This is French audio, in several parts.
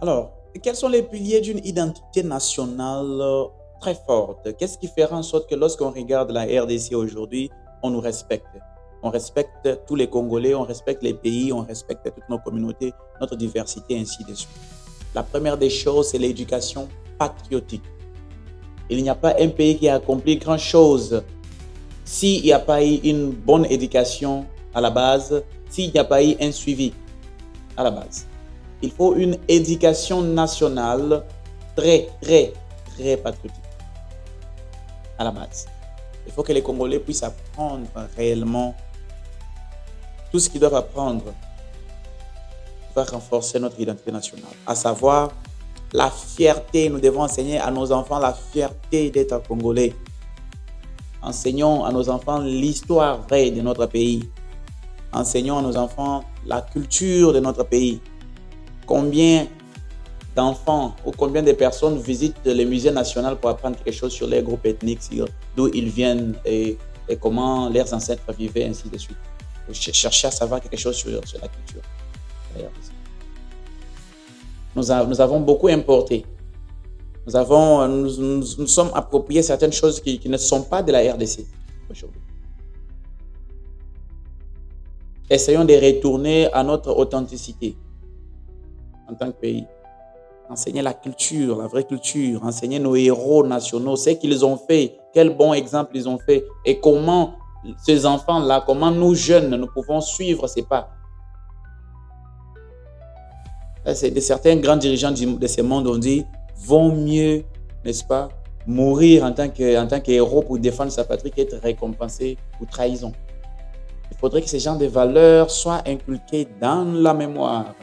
Alors, quels sont les piliers d'une identité nationale très forte? Qu'est-ce qui fera en sorte que lorsqu'on regarde la RDC aujourd'hui, on nous respecte? On respecte tous les Congolais, on respecte les pays, on respecte toutes nos communautés, notre diversité, ainsi de suite. La première des choses, c'est l'éducation patriotique. Il n'y a pas un pays qui a accompli grand-chose s'il n'y a pas eu une bonne éducation à la base, s'il n'y a pas eu un suivi à la base. Il faut une éducation nationale très, très, très patriotique à la base. Il faut que les Congolais puissent apprendre réellement tout ce qu'ils doivent apprendre pour renforcer notre identité nationale, à savoir la fierté. Nous devons enseigner à nos enfants la fierté d'être Congolais. Enseignons à nos enfants l'histoire vraie de notre pays. Enseignons à nos enfants la culture de notre pays. Combien d'enfants ou combien de personnes visitent le musée national pour apprendre quelque chose sur les groupes ethniques, d'où ils viennent et comment leurs ancêtres vivaient, ainsi de suite. Chercher à savoir quelque chose sur la culture. Nous avons beaucoup importé. Nous sommes appropriés certaines choses qui ne sont pas de la RDC aujourd'hui. Essayons de retourner à notre authenticité en tant que pays. Enseigner la culture, la vraie culture, enseigner nos héros nationaux, ce qu'ils ont fait, quel bon exemple ils ont fait et comment ces enfants-là, comment nous jeunes, nous pouvons suivre ces pas. C'est certains grands dirigeants de ce monde ont dit, vaut mieux, n'est-ce pas, mourir en tant qu'héros pour défendre sa patrie qu'être récompensé pour trahison. Il faudrait que ces genres de valeurs soient inculquées dans la mémoire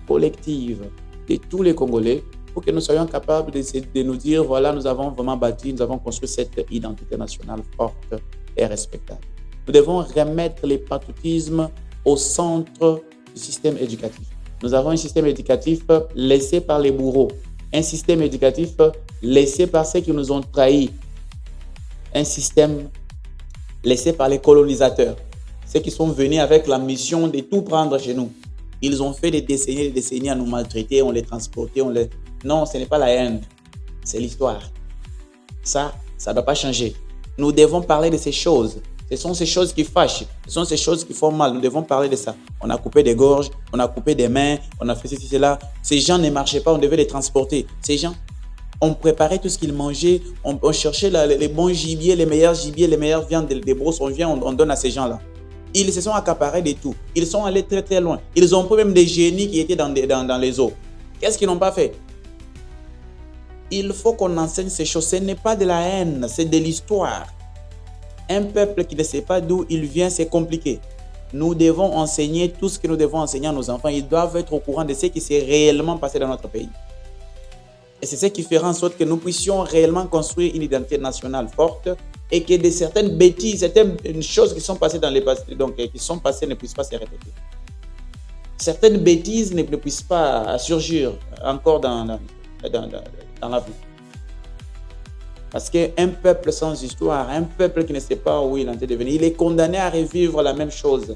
collective de tous les Congolais pour que nous soyons capables de nous dire, voilà, nous avons vraiment bâti, nous avons construit cette identité nationale forte et respectable. Nous devons remettre le patriotisme au centre du système éducatif. Nous avons un système éducatif laissé par les bourreaux, un système éducatif laissé par ceux qui nous ont trahis, un système laissé par les colonisateurs, ceux qui sont venus avec la mission de tout prendre chez nous. Ils ont fait des décennies à nous maltraiter, on les transportait, Non, ce n'est pas la haine, c'est l'histoire. Ça ne doit pas changer. Nous devons parler de ces choses. Ce sont ces choses qui fâchent, ce sont ces choses qui font mal. Nous devons parler de ça. On a coupé des gorges, on a coupé des mains, on a fait ceci, cela. Ces gens ne marchaient pas, on devait les transporter. Ces gens, on préparait tout ce qu'ils mangeaient, on cherchait les bons gibiers, les meilleurs viandes des brosses, on donne à ces gens-là. Ils se sont accaparés de tout. Ils sont allés très très loin. Ils ont pris même des génies qui étaient dans les eaux. Qu'est-ce qu'ils n'ont pas fait? Il faut qu'on enseigne ces choses. Ce n'est pas de la haine, c'est de l'histoire. Un peuple qui ne sait pas d'où il vient, c'est compliqué. Nous devons enseigner tout ce que nous devons enseigner à nos enfants. Ils doivent être au courant de ce qui s'est réellement passé dans notre pays. Et c'est ce qui fera en sorte que nous puissions réellement construire une identité nationale forte et que de certaines bêtises, certaines choses qui sont passées dans les passés, qui sont passées ne puissent pas se répéter. Certaines bêtises ne puissent pas surgir encore dans la vie. Parce qu'un peuple sans histoire, un peuple qui ne sait pas où il est en train de venir, il est condamné à revivre la même chose.